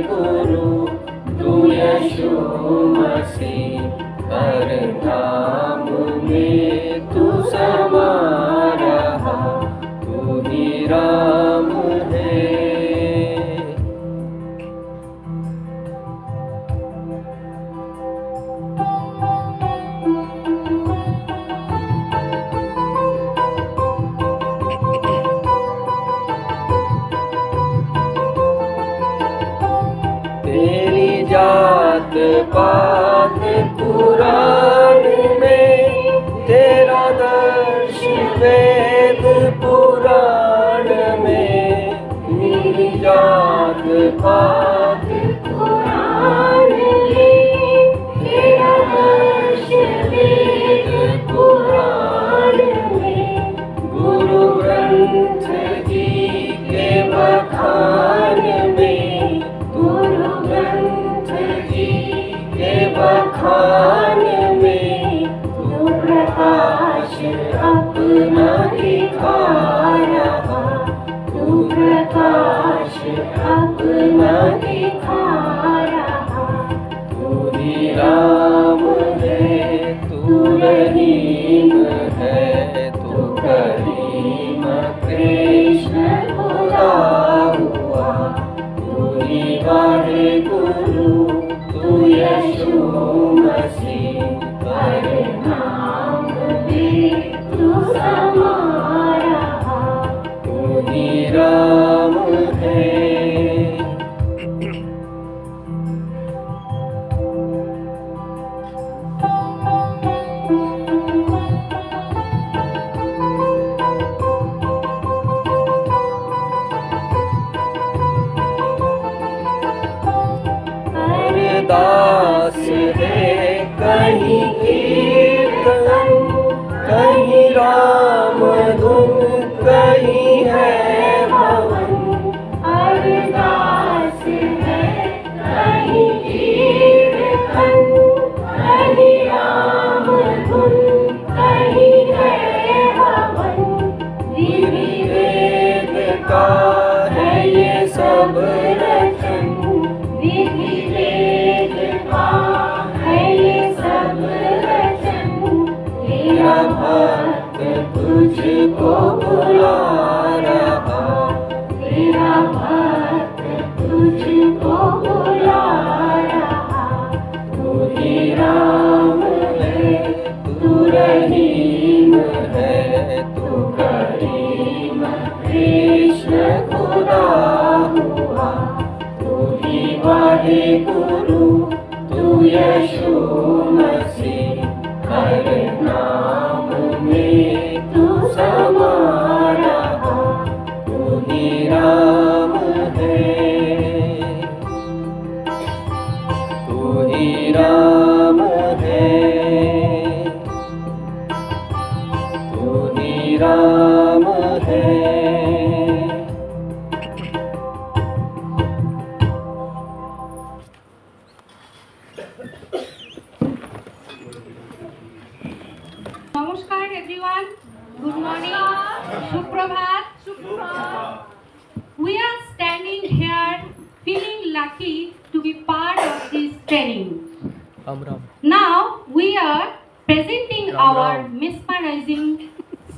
गुरु तू यीशु मसीह, हर नाम में तू समा रहा, तू ही राम है। तेरी जात पात पुराण में, तेरा दर्श वेद पुराण में, तेरी जात पात पुराण में, तेरा दर्श वेद पुराण में, गुरु ग्रंथ जी के बखान में, गुरु ग्रंथ जी के बखान में, तू प्रकाश अपना दिखा रहा, तू प्रकाश अपना दिखा रहा, तू ही राम है, तू रहीम है, तू करीम कृष्ण खुदा हुआ, तू ही वाहे गुरु तू यीशु मसीह, हर नाम में तू समा रहा, तू ही राम है। दास है कहीं कीर्तन, कहीं राम धुन, कहीं है भवन, अरदास है कहीं कीर्तन, कहीं राम धुन, कहीं है भवन, विधि वेद का है ये सब रचन, विधि तेरा भक्त तुझको बुला रहा, तेरा भक्त तुझको बुला रहा, तू ही राम है, तू रहीम है, तू करीम कृष्ण खुदा हुआ, तू ही वाहे गुरु तू यीशु मसीह, हर नाम में तू समा रहा, तू ही राम है, तू ही राम है, तू ही राम है। Namaskar everyone. Good morning. Suprabhat. We are standing here feeling lucky to be part of this training. Now we are presenting our mesmerizing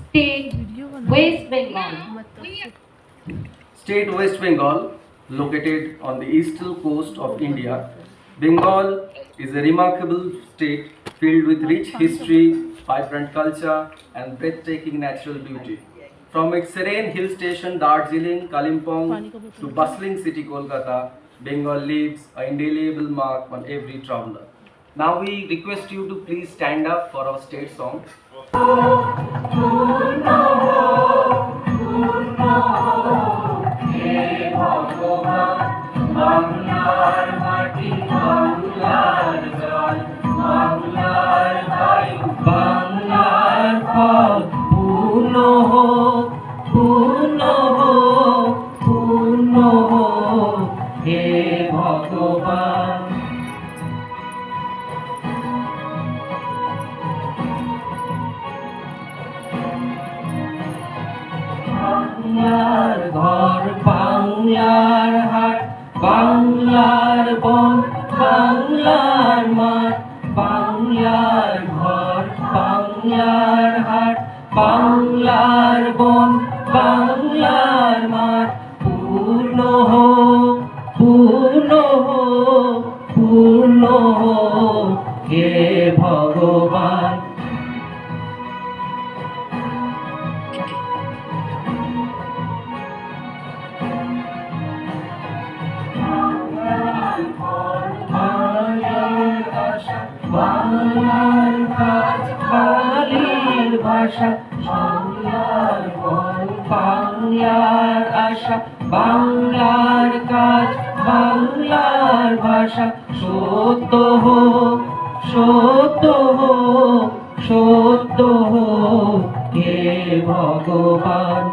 state West Bengal. State West Bengal, located on the eastern coast of India. Bengal is a remarkable state filled with rich history, vibrant culture and breathtaking natural beauty. From its serene hill station Darjeeling, Kalimpong to bustling city Kolkata, Bengal leaves an indelible mark on every traveler. Now we request you to please stand up for our state song. বাংলার মাটি, বাংলার জল, বাংলার বায়ু, বাংলার ফল, পূর্ণ হোক, পূর্ণ হোক, পূর্ণ হোক হে ভগবান। বাংলার ঘর, বাংলার হাট, বাংলা বন বাংলার মাঠ বাংলার ঘর বাংলার হাট বাংলার বন বাংলার মাঠ পূর্ণ হোক পূর্ণ হোক পূর্ণ হোক হে ভগবান। বাংলার আশা বাংলার কাজ বাঙালির ভাষা বাংলার বল বাংলার আশা বাংলার কাজ বাংলার ভাষা সত্য হোক সত্য হোক সত্য হোক হে ভগবান।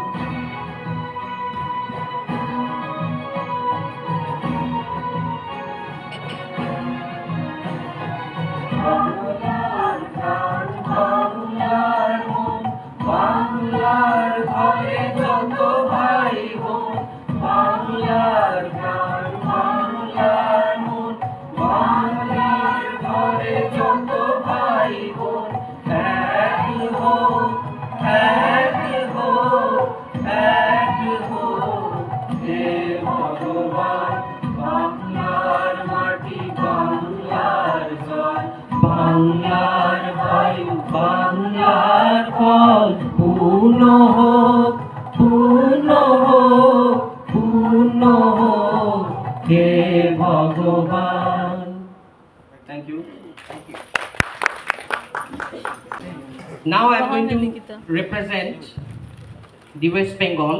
বাংলার গান বাংলার মন বাংলার ঘরে যত ভাই বোন বাংলার গান বাংলার মন বাংলার ঘরে যত ভাই বোন এক হোক এক হোক এক হোক হে ভগবান। বাংলার মাটি বাংলার জল বাংলার বায়ু বাংলার ফল পূর্ণ হোক পূর্ণ হোক পূর্ণ হোক হে ভগবান। Thank you. Now I am going to represent the West Bengal,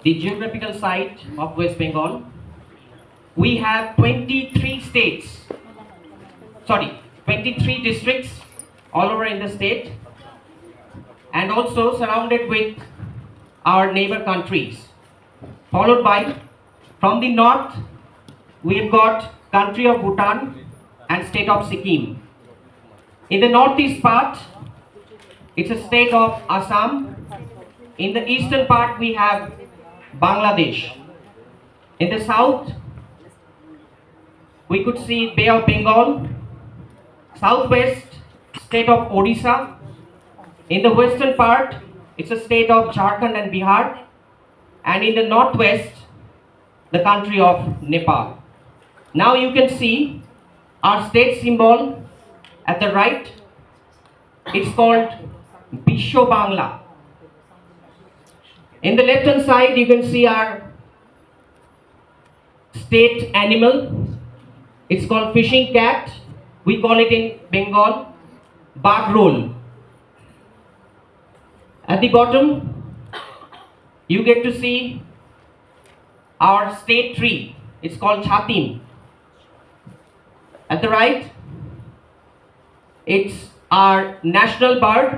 the geographical site of West Bengal. We have 23 districts all over in the state, and also surrounded with our neighbor countries. Followed by, from the north, we have got country of Bhutan and state of Sikkim. In the northeast part, it's a state of Assam. In the eastern part, we have Bangladesh. In the south, we could see Bay of Bengal. Southwest, state of Odisha. In the western part, it's a state of Jharkhand and Bihar. And in the northwest, the country of Nepal. Now you can see our state symbol at the right. It's called Bisho Bangla. In the left hand side, you can see our state animal. It's called fishing cat. We call it in Bengal Bagrol. At the bottom, you get to see our state tree. It's called Chatim. At the right, it's our national bird,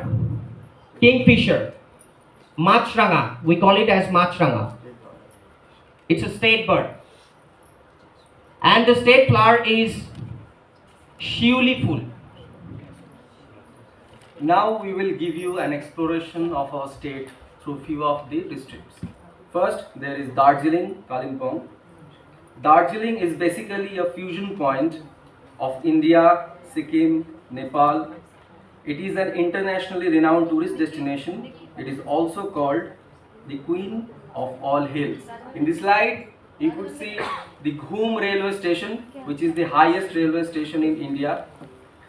kingfisher, Machranga. We call it as Machranga. It's a state bird. And the state flower is Shiuli Phul. Now we will give you an exploration of our state through few of the districts. First, there is Darjeeling, Kalimpong. Darjeeling is basically a fusion point of India, Sikkim, Nepal. It is an internationally renowned tourist destination. It is also called the Queen of all hills. In this slide, you could see the Ghum railway station, which is the highest railway station in India.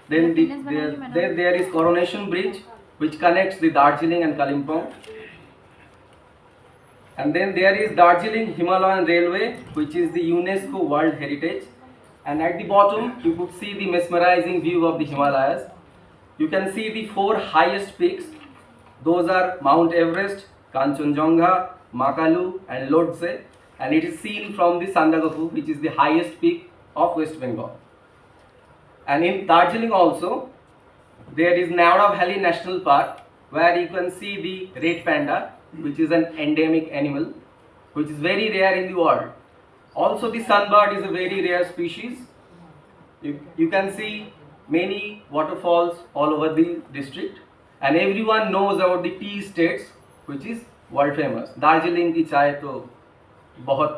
Then there is Coronation Bridge, which connects the Darjeeling and Kalimpong. And then there is Darjeeling Himalayan Railway, which is the UNESCO World Heritage. And at the bottom, you could see the mesmerizing view of the Himalayas. You can see the 4 highest peaks. Those are Mount Everest, Kanchenjunga, Makalu and Lhotse. And it is seen from the Sandagafu, which is the highest peak of West Bengal. And in Darjeeling also, there is Neora Valley National Park, where you can see the red panda, which is an endemic animal, which is very rare in the world. Also, the sunbird is a very rare species. You can see many waterfalls all over the district, and everyone knows about the tea estates, which is world famous. Darjeeling की चाय तो बहुत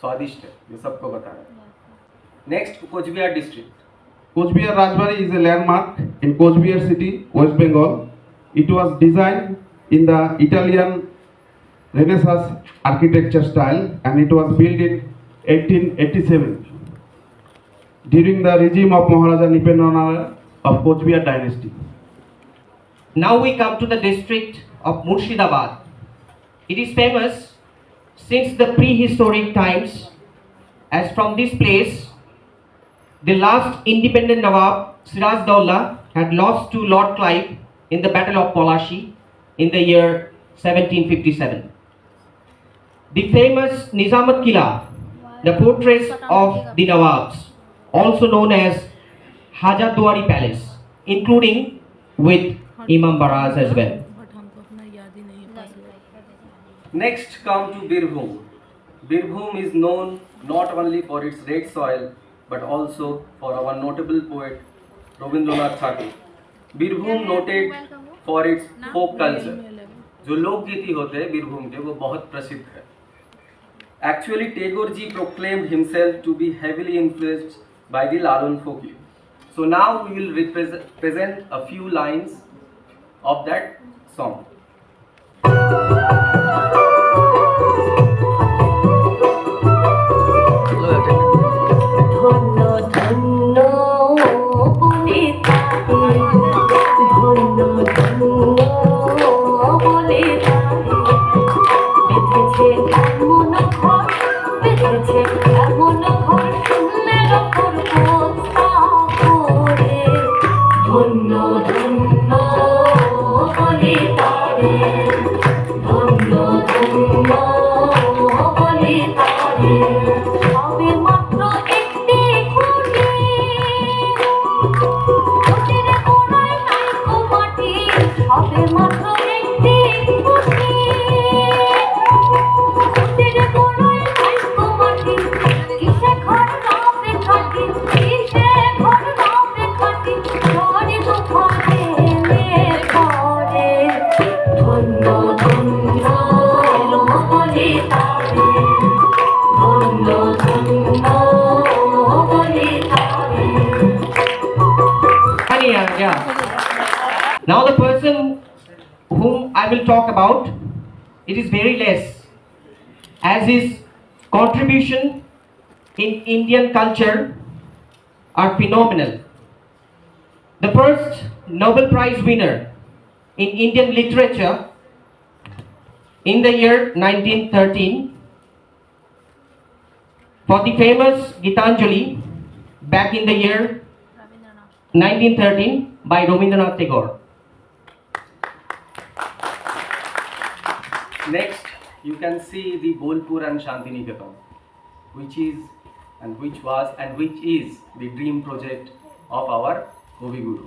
स्वादिष्ट है, ये सबको पता है। Next Cooch Behar district. Cochbihar Rajbari is a landmark in Cochbihar city, West Bengal. It was designed in the Italian Renaissance architecture style and it was built in 1887 during the regime of Maharaja Nipendrana of Cochbihar dynasty. Now we come to the district of Murshidabad. It is famous since the prehistoric times, as from this place the last independent Nawab Siraj Dowlah had lost to Lord Clive in the Battle of Polashi in the year 1757. The famous Nizamat Killa, the fortress of the Nawabs, also known as Hajardwari Palace, including with Imam Baraz as well. Next come to Birbhum. Birbhum is known not only for its red soil but also for our notable poet Rabindranath Tagore. Birbhum noted for its folk culture. जो लोकगीति होते हैं बीरभूम के वो बहुत प्रसिद्ध है. Actually, Tagore ji proclaimed himself to be heavily influenced by the Lalun folklore. So now we will present a few lines of that song. ধন্য ধন্য বলে তারে, ধন্য ধন্য বলে তারে, বেঁধেছে এমন ঘর, বেঁধেছে এমন ঘর, শূন্যের ওপর বস্তা করে, ধন্য ধন্য বলে তারে, ধন্য ধন্য বলে তারে। হবে মাত্র একটি খুঁটি, খুঁটির গোড়ায় নাইকো মাটি, হবে মাত্র একটি খুঁটি, খুঁটির গোড়ায় নাইকো মাটি, কিসে ঘর হবে খাটি, কিসে ঘর হবে খাটি, ঝড়ে তুফানে এলে পড়ে, ধন্য ধন্য বলে তারে, ধন্য ধন্য বলে তারে। Yeah. Now the person whom I will talk about, it is very less, as his contribution in Indian culture are phenomenal. The first Nobel Prize winner in Indian literature in the year 1913 for the famous Gitanjali back in the year 1913 by Rabindranath Tagore. Next, you can see the Bolpur and Shantiniketan, which is and which is the dream project of our Kavi Guru.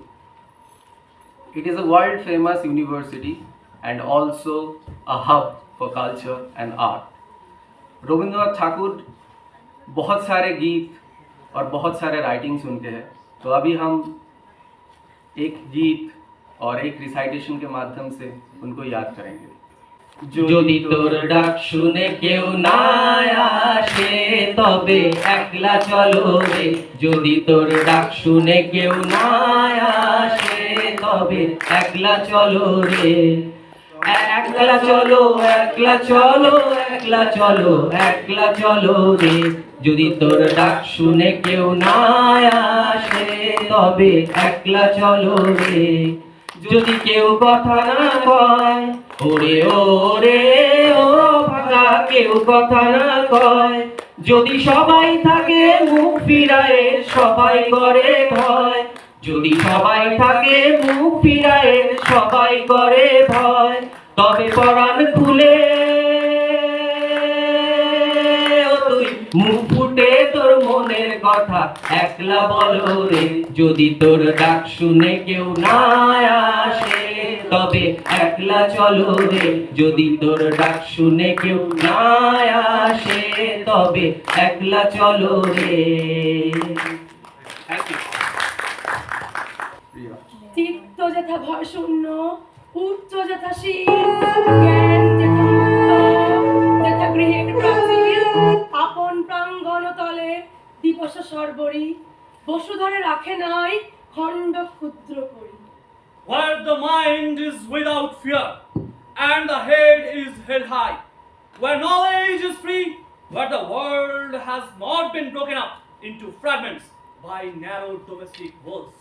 It is a world famous university and also a hub for culture and art. Rabindranath Tagore बहुत सारे गीत और बहुत सारे writings उनके हैं, तो अभी हम एक गीत और एक रिसाइटेशन के माध्यम से उनको याद करेंगे। যদি তোর ডাক শুনে কেউ না আসে তবে একলা চলো রে, যদি তোর ডাক শুনে কেউ না আসে তবে একলা চলো রে, একলা চলো একলা চলো একলা চলো একলা চলো রে, যদি তোর ডাক শুনে কেউ না আসে তবে একলা চলো রে, যদি কেউ কথা না কয় ওরে ওরে ও ভাগা, কেউ কথা না কয়, যদি সবাই থাকে মুখ ফিরায়ে সবাই করে ভয়, যদি সবাই থাকে মুখ ফিরায়ে সবাই করে ভয়, তবে পরাণ খুলে ও তুই মুখ ফুটে তোর মনের কথা একলা বলো রে, যদি তোর ডাক শুনে কেউ না আসে তবে একলা চলো রে, যদি তোর ডাক শুনে কেউ না আসে তবে একলা চলো রে। Thank you. Priya. চিত্ত যথা ভয় শূন্য, উচ্চ যথা শীল, জ্ঞান যথা মুক্ত, যথা গৃহের প্রাচীর, আপন দিবস সর্বরি বসুধরে রাখে নাই খণ্ড ক্ষুদ্র করি। Where the mind is without fear and the head is held high, where knowledge is free, where the world has not been broken up into fragments by narrow domestic walls.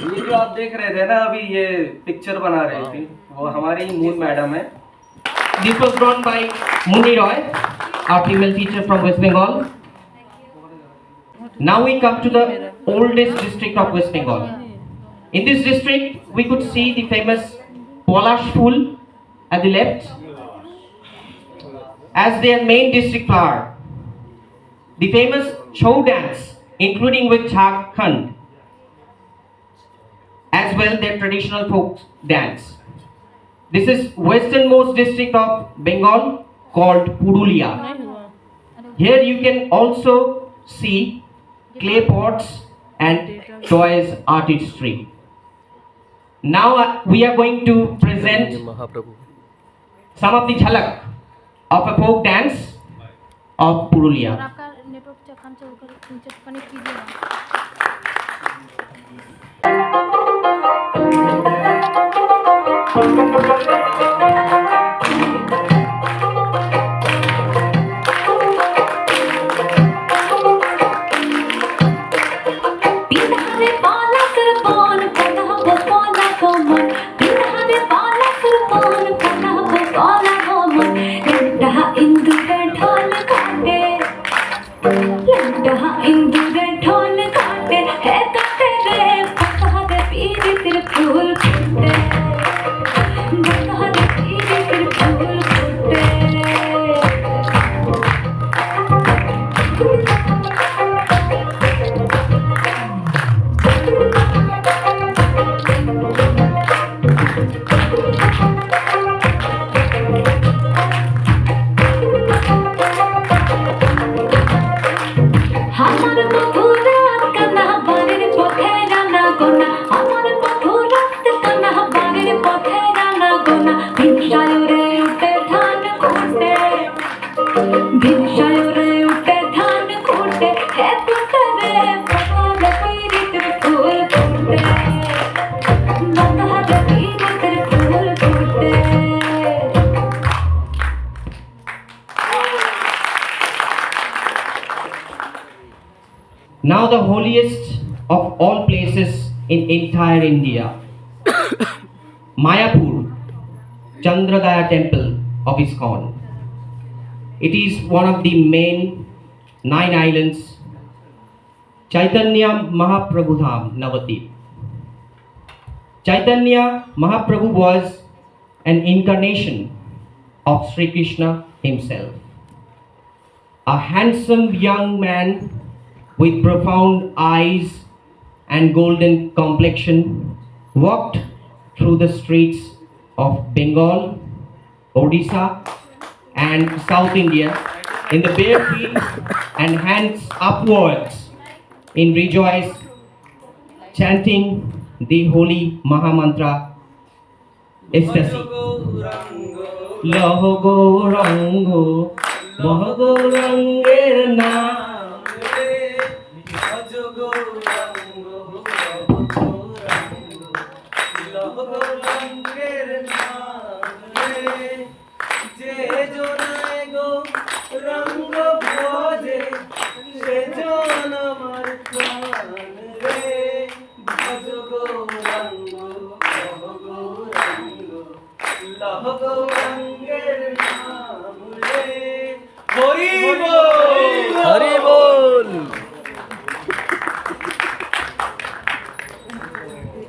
ये जो आप देख रहे थे ना अभी ये पिक्चर बना रही थी वो हमारी मून मैडम है। This was drawn by Muni Roy, our female teacher from West Bengal. Now we come to the oldest district of West Bengal. In this district, we could see the famous Polash Phool at the left as their main district flower. The famous Chhau dance, including with Jharkhand, as well their traditional folk dance. This is westernmost district of Bengal called Purulia. Here you can also see clay pots and toys artistry. Now we are going to present some of the jhalak of a folk dance of Purulia. आपका network काम चालू कर connect कीजिए ना। बिहारे बाला कुर्बान बना वो बाला कोमल बिहारे बाला कुर्बान बना वो बाला कोमल लंडा इंदु रे ढोल काटे लंडा इंदु रे ढोल काटे है काटे रे बता दे पीर तेरे फूल फूटे बता दे पीर तेरे फूल फूटे আমার মধুরা কানা বাড়ির পথে রানা গোনা আমার মধুরা কানা বাড়ির পথে রানা গোনা ভিনসায়রে উঠে ধান কুটে ভিনসায়রে উঠে ধান কুটে হে কুটে রে বাবা পীরিতের ফুল ফুটে বাবা পীরিতের ফুল ফুটে। Now the holiest of all places in entire India, Mayapur, Chandradaya temple of ISKCON. It is one of the main 9 islands, Chaitanya Mahaprabhu Dham, Navadvip. Chaitanya Mahaprabhu was an incarnation of Sri Krishna himself. A handsome young man with profound eyes and golden complexion walked through the streets of Bengal, Odisha and South India in the bare feet and hands upwards in rejoice, chanting the holy Mahamantra ecstasy. Loho Gaurango, Loho Gauranger naam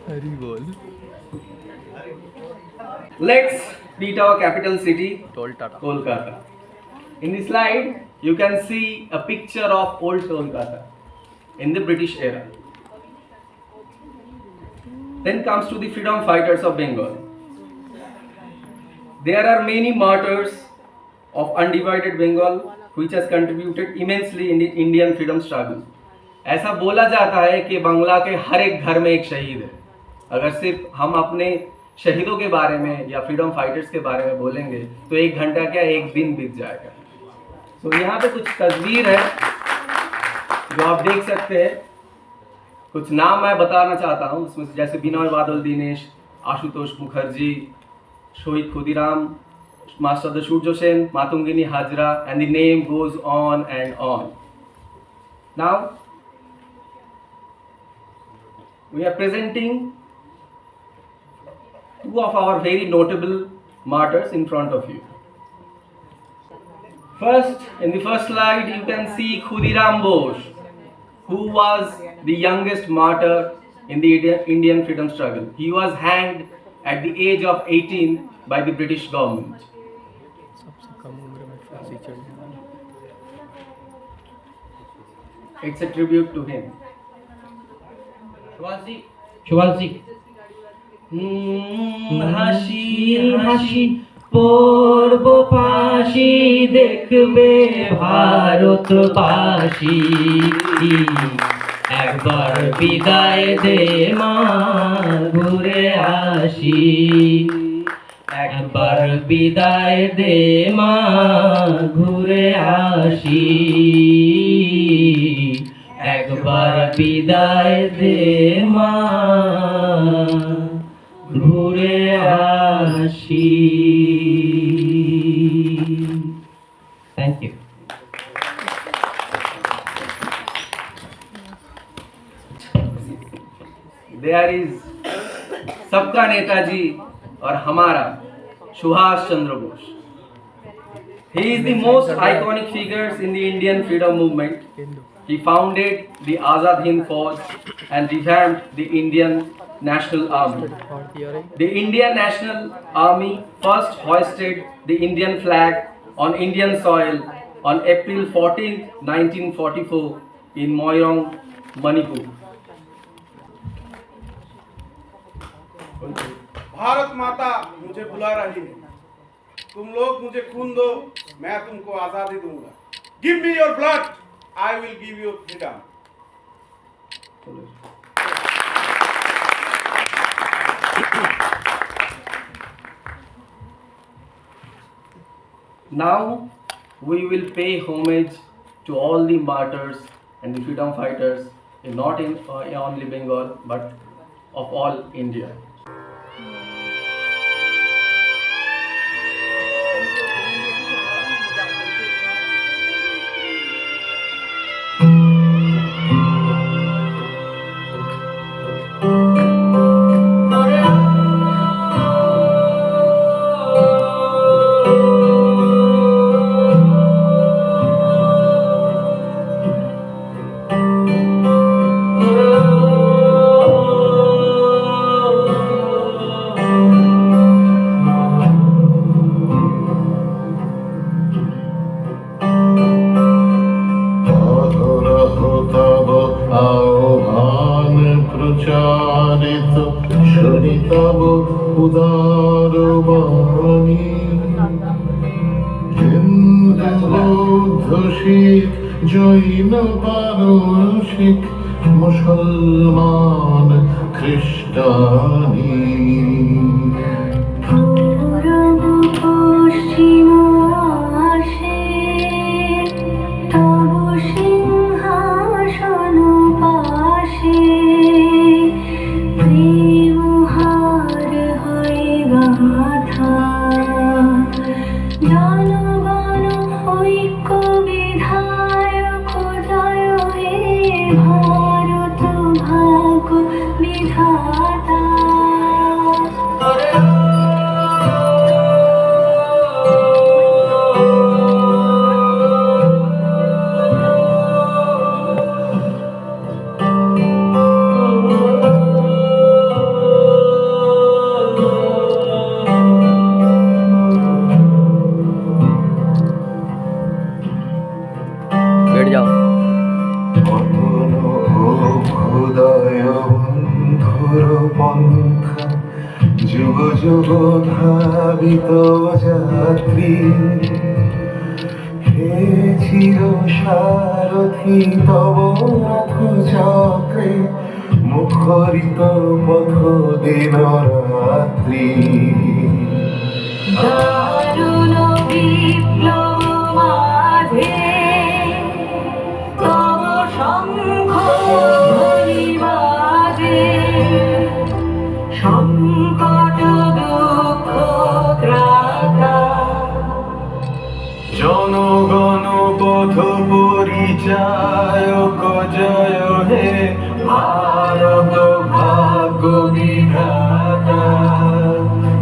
Hari बोल। Let's meet our capital city, Kolkata. In this slide, you can see a picture of old Kolkata in the British era. Then comes to the freedom fighters of Bengal. There are many martyrs of undivided Bengal which has contributed immensely in the Indian freedom struggle. ऐसा बोला जाता है कि बांग्ला के हर एक घर में एक शहीद है। अगर सिर्फ हम अपने शहीदों के बारे में या फ्रीडम फाइटर्स के बारे में बोलेंगे तो 1 घंटा क्या 1 दिन बीत जाएगा। तो यहाँ पे कुछ तस्वीर है जो आप देख सकते हैं। कुछ नाम मैं बताना चाहता हूँ उसमें जैसे बिनोय बादल दिनेश, आशुतोष मुखर्जी, शहीद Khudiram, master Surya Sen, Matangini Hazra, and the name goes on and on. Now we are presenting two of our very notable martyrs in front of you. First, in the first slide, you can see Khudiram Bose, who was the youngest martyr in the Indian freedom struggle. He was hanged at the age of 18 by the British government. It's a tribute to him. Shubhalji. হাসি হাসি পড়ব পাশি দেখবে ভারতবাসী একবার বিদায় দে মা ঘুরে আসি একবার বিদায় দে মা ঘুরে আসি একবার বিদায় দে মা ঘুরে আসি। Thank you. There is सबका नेताजी और हमारा Subhash Chandra Bose. He is the most iconic figures in the Indian freedom movement. He founded the Azad Hind Fauj and revamped the Indian National Army. The Indian National Army first hoisted the Indian flag on Indian soil on April 14, 1944 in Moirong, Manipur. Bharat माता मुझे बुला रही है, तुम लोग मुझे खून दो, मैं तुमको आजादी दूंगा. Give me your blood, I will give you freedom. Now we will pay homage to all the martyrs and the freedom fighters, not in only Bengal but of all India. প্রচারিত শুনিতব উদার বাণী হিন্দু বৌদ্ধ শিখ জৈন পারসিক মুসলমান খ্রিস্টানি পূরব পশ্চিম আসে তব সিংহাসন পাশে প্রেম হার হয় গাথা জনগণ ঐক্য বিধায়ক জয় হে ভারত ভাগ বিধাতা बैठ जाओ। অভ্যুদয় বন্ধুর পন্থা যুগ যুগ ধাবিত যাত্রী হে চির সারথি তব রথ চক্রে মুখরিত পথ দিন রাত্রি দারুণ বিপ্লব মাঝে ধরিবাজে সংকট দুঃখ ত্রাতা জনগণ পথ পরিচায়ক জয় হে ভারত ভাগ্য বিধাতা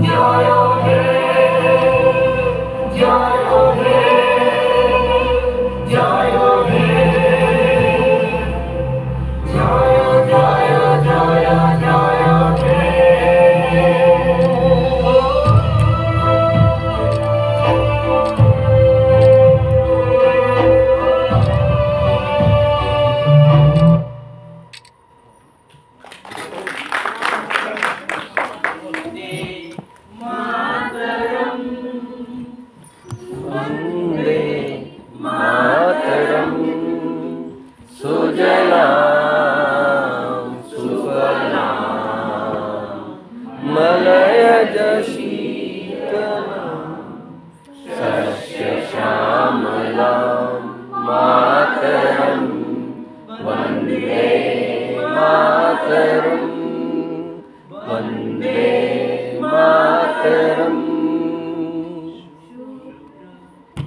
জয় হে জয় হে জয় হে জয় জয় জয় জয় হে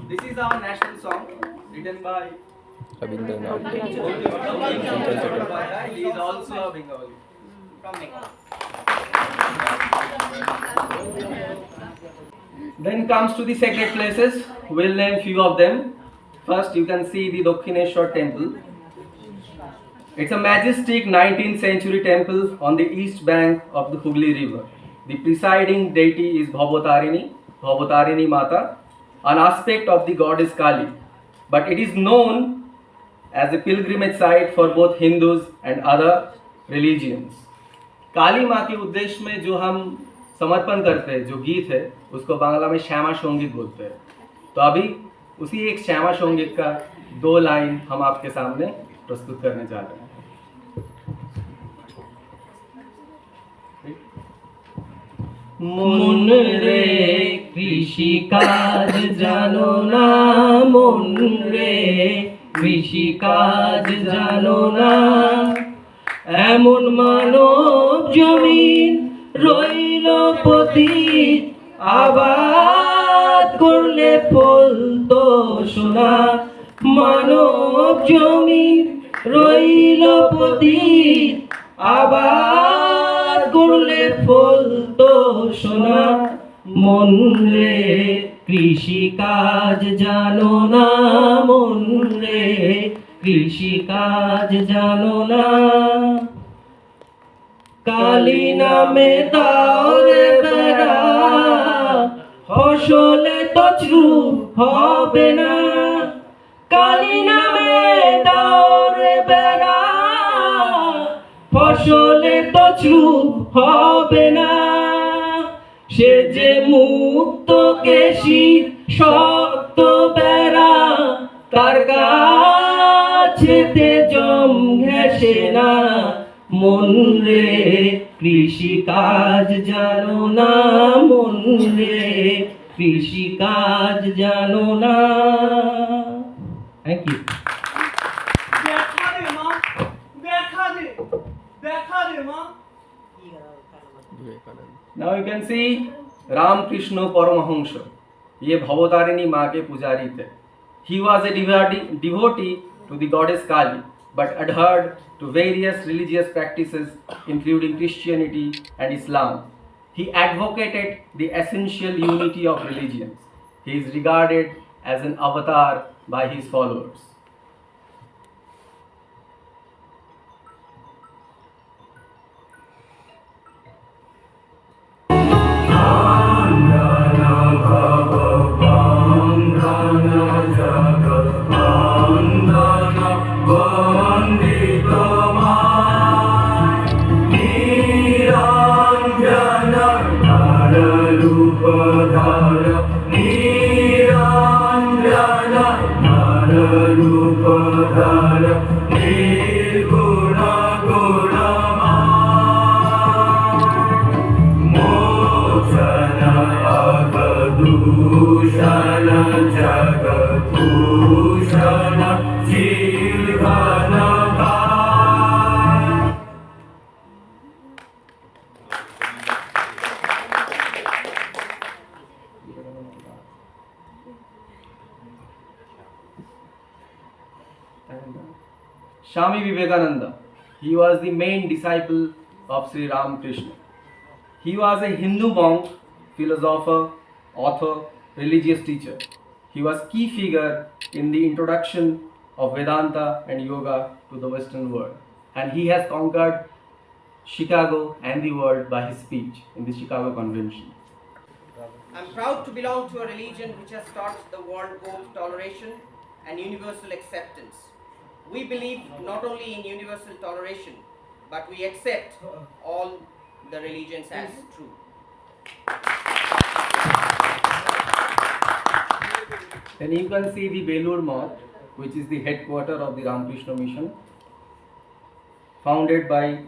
This is our national song written by Rabindranath He is also a Bengali. Then comes to the sacred places. We'll name few of them. First, you can see the Dakshineshwar temple. It's a majestic 19th century temple on the east bank of the Hooghly river. The presiding deity is Bhavatarini Mata, an aspect of the goddess Kali. But it is known as a pilgrimage site for both Hindus and other religions. काली माँ के उद्देश्य में जो हम समर्पण करते हैं, जो गीत है, उसको बांग्ला में श्यामा संगीत बोलते हैं. तो अभी उसी एक श्यामा संगीत का 2 लाइन हम आपके सामने प्रस्तुत करने जा रहे हैं. মন রে কৃষি কাজ জানো না, মন রে কৃষি কাজ জানো না, এমন মানব জমিন রইল পতিত, আবাদ করলে ফলতো সোনা, মানব জমিন রইল পতিত, আবাদ করলে ফলতো সোনা, মন রে কৃষি কাজ জানো না, মন রে কৃষি কাজ জানো না, কালী নামে দাও রে বেড়া, ফসলে তছরূপ হবে না, কালী নামে দাও রে বেড়া, ফসলে তছরূপ হবে না, সে যে মুক্ত কেশী শক্ত বেড়া, তার গাছেতে জম ঘেঁষে না, মন রে কৃষি কাজ জানো না, মন রে কৃষি কাজ জানো না. Thank you. দেখা দে মা, দেখা দে, দেখা দে মা. Now you can see Ram Krishna Paramahamsa. ये भवतारिणी माँ के पुजारी थे. He was a devotee to the goddess Kali, but adhered to various religious practices including Christianity and Islam. He advocated the essential unity of religions. He is regarded as an avatar by his followers. Jagatushan Jilvana Swami Vivekananda. He was the main disciple of Sri Ramakrishna. He was a Hindu monk, philosopher, author, religious teacher. He was key figure in the introduction of Vedanta and yoga to the Western world. And he has conquered Chicago and the world by his speech in the Chicago Convention. I'm proud to belong to a religion which has taught the world both toleration and universal acceptance. We believe not only in universal toleration, but we accept all the religions as true. Then you can see the Belur Math, which is the headquarters of the Ramakrishna Mission, founded by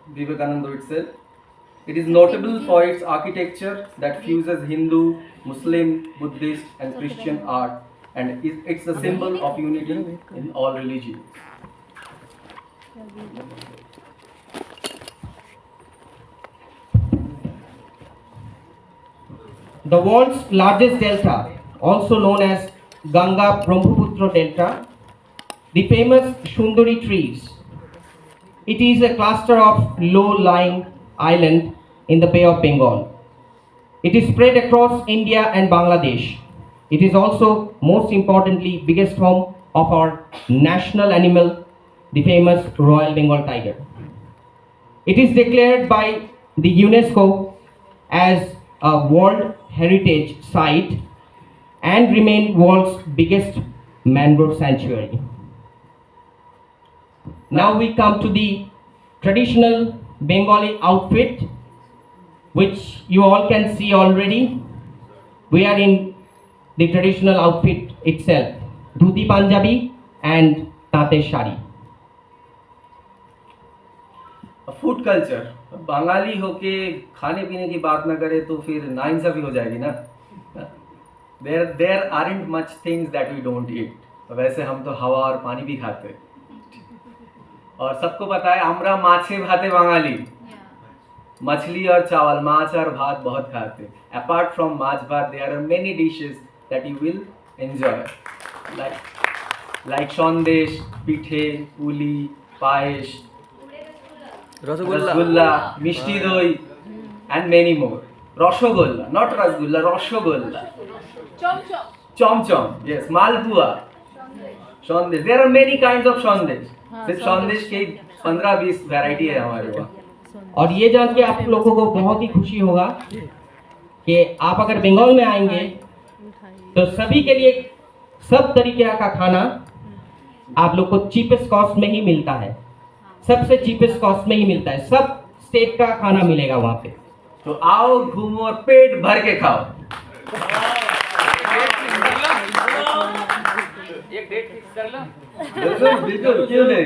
Vivekananda itself. It is notable for its architecture that fuses Hindu, Muslim, Buddhist and Christian art, and it's a symbol of unity in all religions. The world's largest delta, also known as Ganga Brahmaputra Delta, the famous Sundari trees. It is a cluster of low-lying islands in the Bay of Bengal. It is spread across India and Bangladesh. It is also, most importantly, biggest home of our national animal, the famous Royal Bengal tiger. It is declared by the UNESCO as a World Heritage Site and remain world's biggest mangrove sanctuary. Now we come to the traditional Bengali outfit, which you all can see already. We are in the traditional outfit itself, dhuti Punjabi and tate shari. Food culture, Bengali होके खाने पीने की बात ना करे तो फिर नाइंसाफी हो जाएगी ना. There aren't much things that we don't eat. वैसे हम तो हवा और पानी भी खाते हैं. और सबको पता है আমরা মাছে ভাতে বাঙালি. मछली और चावल, माछ और भात बहुत खाते हैं. Apart from माछ भात, there are many dishes that you will enjoy, like Sandesh, পিঠে, পুলি, পায়েস, রসগোল্লা, মিষ্টি দই, and many more. Rasgulla, not rasgulla, rasgulla. Chamcham, yes, malpua, Sandesh. There are many kinds of Sandesh. सिर्फ सन्देश के 15-20 वैरायटी है हमारे पास. और ये जान के आप लोगों को बहुत ही खुशी होगा कि आप अगर बंगाल में आएंगे तो सभी के लिए सब तरीके का खाना आप लोग को चीपेस्ट कॉस्ट में ही मिलता है. सबसे चीपेस्ट कॉस्ट में ही मिलता है. सब स्टेट का खाना मिलेगा वहाँ पे. तो आओ, घूमो और पेट भर के खाओ. एक डेट फिक्स कर लो. बिल्कुल, क्यों नहीं,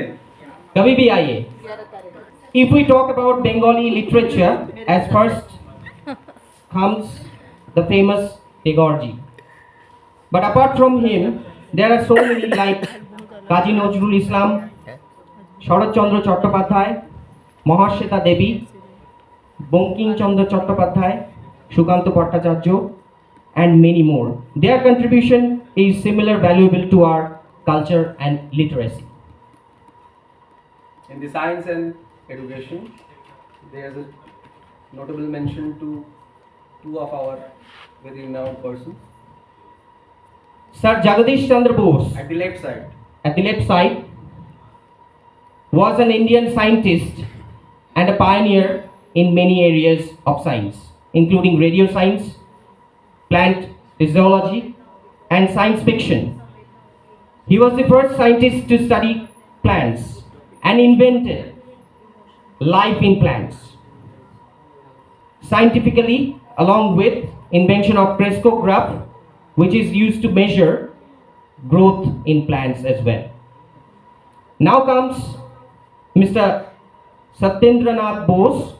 कभी भी आइए. If we talk about Bengali literature, as first comes the famous Tagore. But apart from him, there are so many like Kazi Nazrul Islam, Sharat Chandra Chattopadhyay, Mahashweta Devi, Bankim Chandra Chattopadhyay, Sukanta Bhattacharya, and many more. Their contribution is similar valuable to our culture and literacy. in the science and education, there is a notable mention to two of our very renowned persons. Sir Jagadish Chandra Bose, At the left side, was an Indian scientist and a pioneer in many areas of science, including radio science, plant physiology, and science fiction. He was the first scientist to study plants and invented life in plants. Scientifically, along with invention of crescograph, which is used to measure growth in plants as well. Now comes Mr. Satyendranath Bose.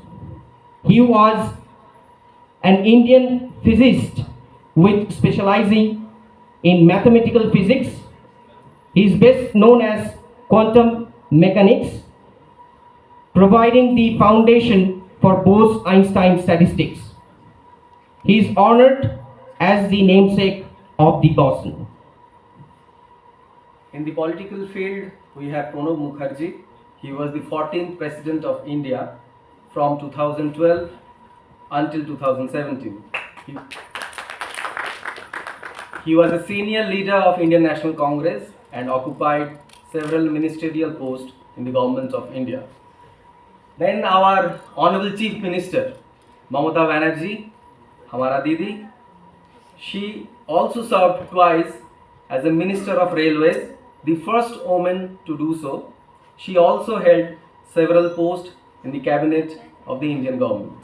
He was an Indian physicist with specializing in mathematical physics. He is best known as quantum mechanics, providing the foundation for Bose-Einstein statistics. He is honored as the namesake of the Boston. in the political field, we have Pranab Mukherjee. He was the 14th President of India from 2012 until 2017. He was a senior leader of Indian National Congress and occupied several ministerial posts in the government of India. Then our Honorable Chief Minister, Mamata Banerjee, Hamara Didi, she also served twice as a Minister of Railways, the first woman to do so. She also held several posts in the cabinet of the Indian government.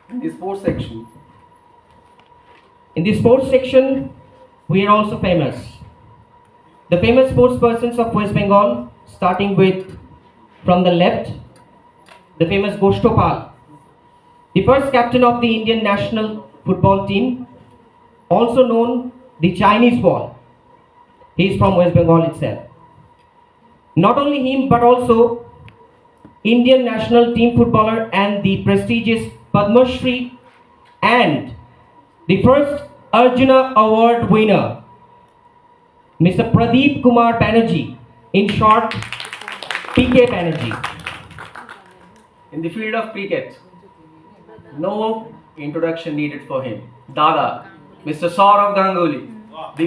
In the sports section, In the sports section, we are also famous. The famous sports persons of West Bengal, starting with from the left, the famous Goshtopal, the first captain of the Indian national football team, also known the Chinese Wall. He is from West Bengal itself. Not only him, but also Indian national team footballer and the prestigious Padma Shri and the first Arjuna Award winner, Mr. Pradeep Kumar Banerjee, in short, PK Banerjee. in the field of cricket, no introduction needed for him. Dada, Mr. Saurav Ganguly, the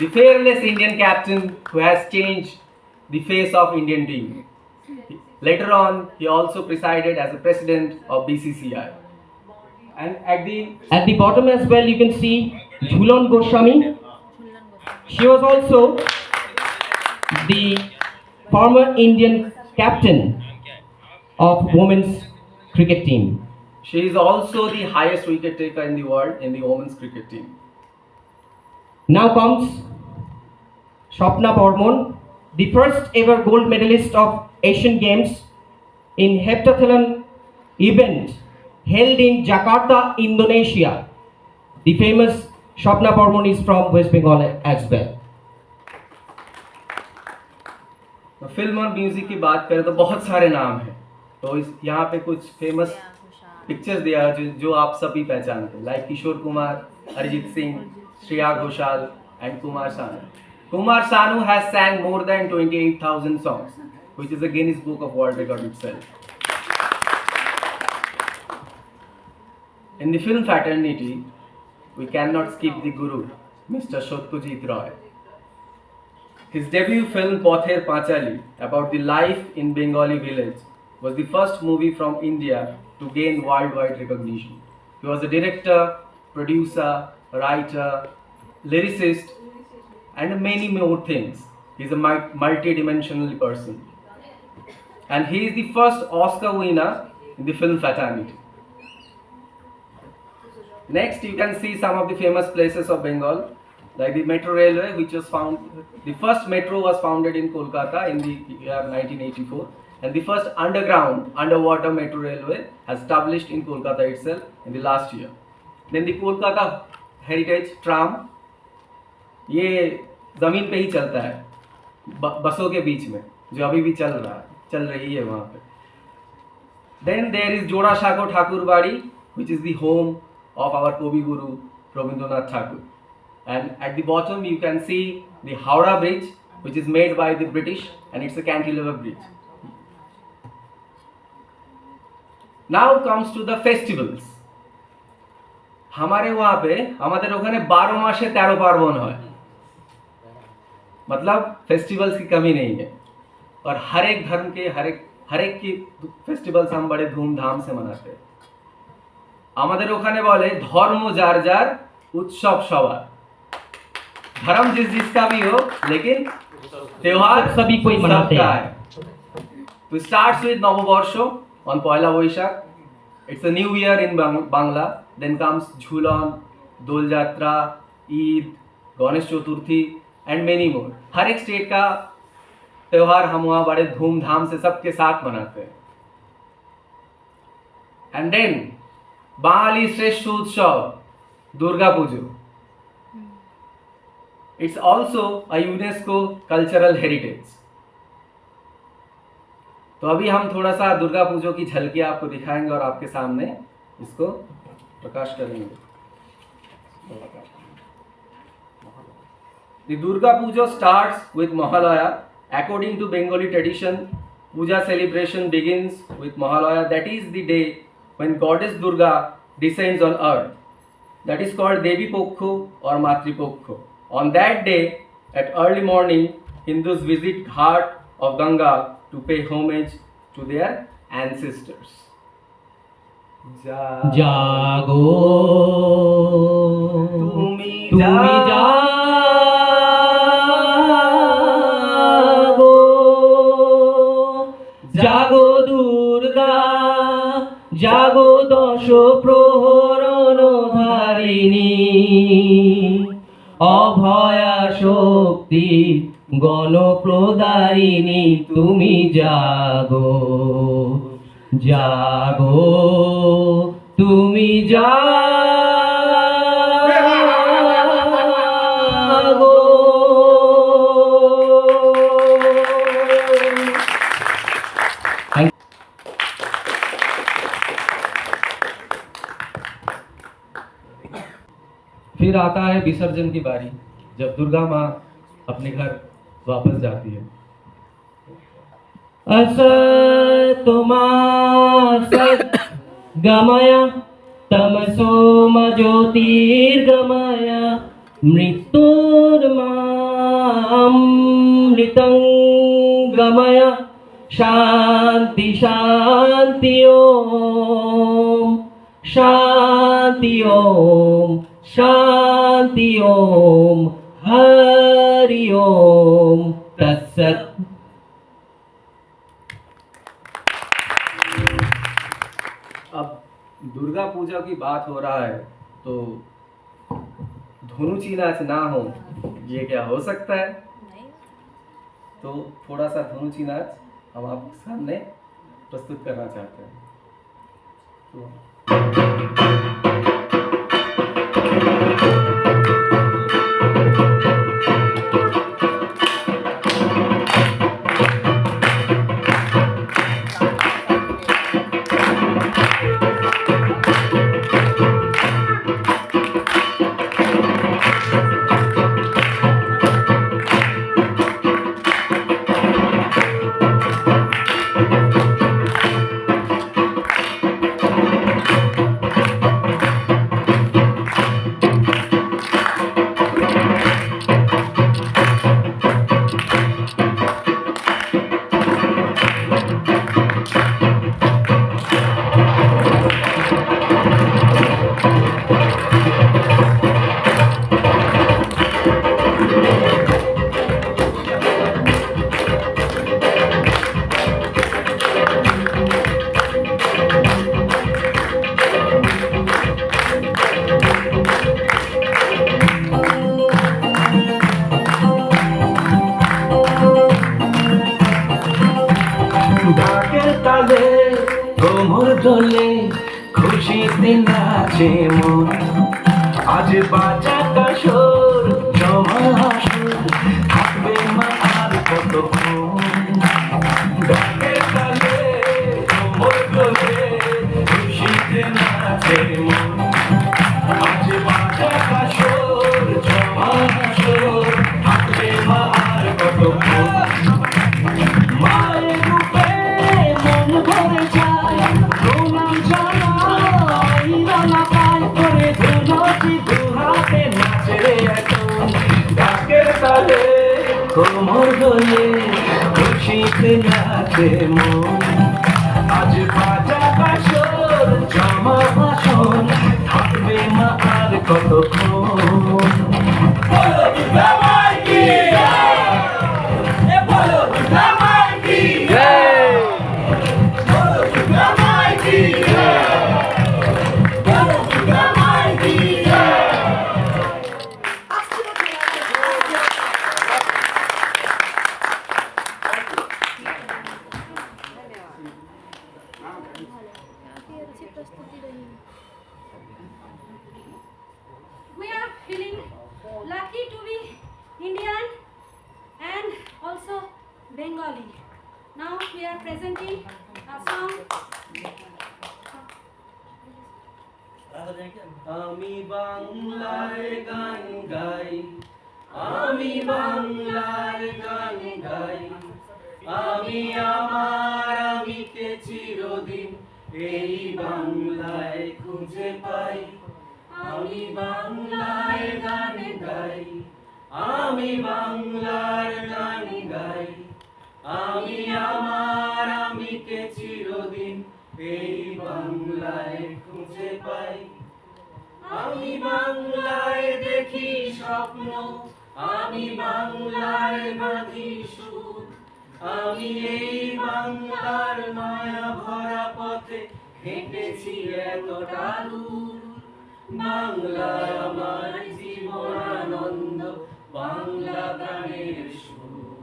fearless Indian captain who has changed the face of Indian team. Later on, he also presided as the president of BCCI. And at the bottom as well, you can see Jhulan Goswami. She was also the former Indian captain of women's cricket team. she is also the highest wicket taker in the world in the women's cricket team. Now comes Shopna Bormon, the first ever gold medalist of Asian Games in heptathlon event held in Jakarta, Indonesia. The famous Shopna Bormon is from West Bengal as well. Film और music की बात करें तो बहुत सारे नाम हैं, तो यहाँ पे कुछ फेमस पिक्चर्स दिया जो आप सभी पहचानते हैं, like Kishore Kumar, Arijit Singh, Shreya Ghoshal and Kumar Sanu. Kumar Sanu has sang more than 28,000 songs, which is a Guinness Book of World Record itself. In the film fraternity, we cannot skip the Guru, Mr. Satyajit Roy. His debut film Pather Panchali, about the life in Bengali village, was the first movie from India to gain worldwide recognition. He was a director, producer, writer, lyricist, and many more things. He is a multi-dimensional person. And he is the first Oscar winner in the film fraternity. Next, you can see some of the famous places of Bengal, like the Metro Railway, which was the first metro was founded in Kolkata in the year 1984, and the first underwater metro railway has established in Kolkata itself in the last year. Then the Kolkata Heritage Tram, ये जमीन पे ही चलता है, बसों के बीच में, जो अभी भी चल रही है वहाँ पे. Then there is Jodasako Thakurbadi, which is the home of our Kavi Guru Rabindranath Tagore. And at the bottom you can see the Howrah Bridge, which is made by the British, and it's a cantilever bridge. Now comes to the festivals. हमारे वहाँ पे हमारे ओखाने 12 मासे 13 पार्बण है, मतलब festivals की कमी नहीं है, और हर एक धर्म के हर एक की फेस्टिवल्स हम बड़े धूमधाम से मनाते हैं. हमारे ओखाने बोले धर्म जार जार उत्सव सवार, धर्म जिसका भी हो, लेकिन त्योहार सभी कोई मनाते हैं. We starts with Novoborsho on Poila Boishakh. It's a new year in Bangla. Then comes Jhulan, Dol Jatra, Eid, Ganesh Chaturthi, and many more. हर एक स्टेट का त्योहार हम वहाँ बड़े धूमधाम से सबके साथ मनाते हैं. And then बांगाली श्रेष्ठ उत्सव Durga Puja. It's also a UNESCO cultural heritage. तो अभी हम थोड़ा सा दुर्गा पूजा की झलकी आपको दिखाएंगे और आपके सामने इसको प्रकाश करेंगे. The Durga Puja starts with Mahalaya. According to Bengali tradition, Puja celebration begins with Mahalaya. That is the day when Goddess Durga descends on earth. That is called Devi Pokho or Matri Pokho. On that day, at early morning, Hindus visit Ghat of Ganga to pay homage to their ancestors. জাগো তুমি জাগো জাগো দুর্গা জাগো দশ প্রহরণ ধারিণী অভয়া শক্তি গণপ্রদায়িনী তুমি জাগো জাগো তুমি জাগো फिर आता है विसर्जन की बारी, जब दुर्गा माँ अपने घर वापस जाती है। असतोमा सद्गमय तमसोमा ज्योतिर्गमय मृत्युर्मामृतं गमय शांति शांति ओम शांति ओम शांति ओम हरि ओम तत्सत्। अब दुर्गा पूजा की बात हो रहा है तो धुनुची नाच ना हो, ये क्या हो सकता है? तो थोड़ा सा धुनुची नाच हम आपके सामने प्रस्तुत करना चाहते हैं। तो ডাকের তালে কোমর দোলে খুশিতে নাচে মন আজ বাজা কাশর জমা আসর থাকবে মা আর কতক্ষণ ডাকের তালে কোমর দোলে খুশিতে নাচে মন আজ বাজা কাশর জমা আসর থাকবে মা আর কতক্ষণ মায়ের রূপে মন ভরে যায় প্রণাম জানাই রানা পায় করে ধুনচি দুহাতে নাচে রে এখন ডাকের তালে কোমর দোলে খুশিতে নাচে মন আজ বাজা কাশর জমা ভাষণ থাকবে মা আর কতক্ষণ বলো দুর্গা মাই কি জয় বলো দুর্গা মাই কি জয় বলো দুর্গা মাই কি জয় বলো দুর্গা মাই কি জয়। काफी अच्छी प्रस्तुति रही। We are feeling lucky to be Indian and also Bengali. Now we are presenting a song. আমি বাংলায় গান গাই, আমি বাংলার গান গাই, আমি আমার আমিকে চিরদিন এই বাংলায় খুঁজে পাই। আমি বাংলায় গান গাই, আমি বাংলার গান গাই, আমি আমার আমিকে চিরদিন এই বাংলায় খুঁজে পাই। আমি বাংলায় দেখি স্বপ্ন, আমি বাংলায় বাঁধি সুর, আমি এই বাংলার মায়া ভরা পথে হেঁটেছি এতটা দূর। বাংলা আমার জীবনানন্দ, বাংলা গানের সুর।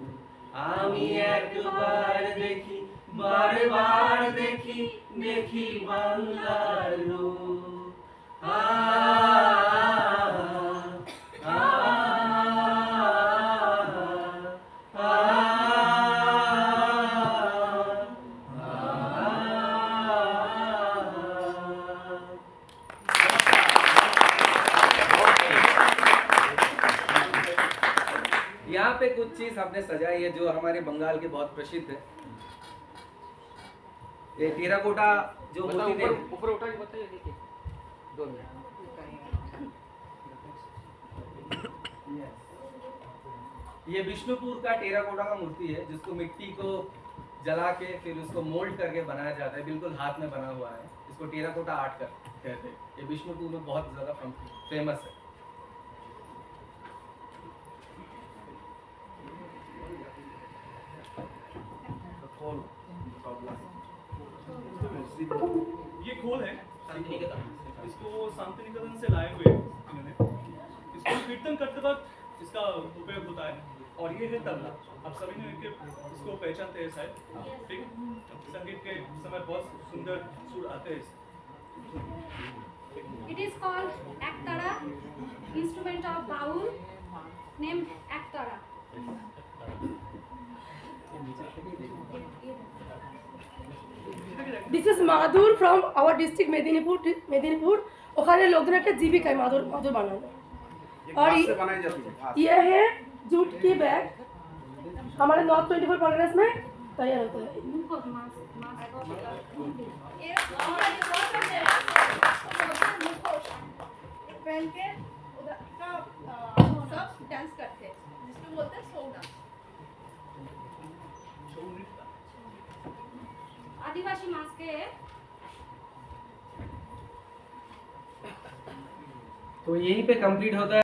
আমি একবার দেখি, বারবার দেখি, দেখি বাংলার রূপ। यहाँ पे कुछ चीज हमने सजाई है जो हमारे बंगाल के बहुत प्रसिद्ध है। ये टेराकोटा जो मूर्ति ऊपर उठा के बताइए, देखिए 2 मिनट। ये विष्णुपुर का टेराकोटा का मूर्ति है जिसको मिट्टी को जला के फिर उसको मोल्ड करके बनाया जाता है, बिल्कुल हाथ में बना हुआ है। इसको टेराकोटा आर्ट कहते हैं। ये विष्णुपुर में बहुत ज्यादा फेमस है। ये खोल है, इसको शांति निकेतन से लाए हुए इन्होंने। इसको कीर्तन करते वक्त इसका उपयोग होता है। और ये है तबला। आप सभी ने इसको पहचानते हैं शायद, ठीक है? संगीत के समय बहुत सुंदर सुर आते हैं इससे। It is called Ektara, instrument of baul named Ektara. This is Madhur from our district Medinipur. ওখানে লোকদের একটা জীবিকায় মাদুর বানানো। और ये है जूट की बैग, हमारे नॉर्थ 24 परगनास में तैयार होता है। पहन के उधर का सब डांस करते हैं जिसको बोलते हैं छौ डांस। आदिवासी मास्क के तो यहीं पे कंप्लीट होता है।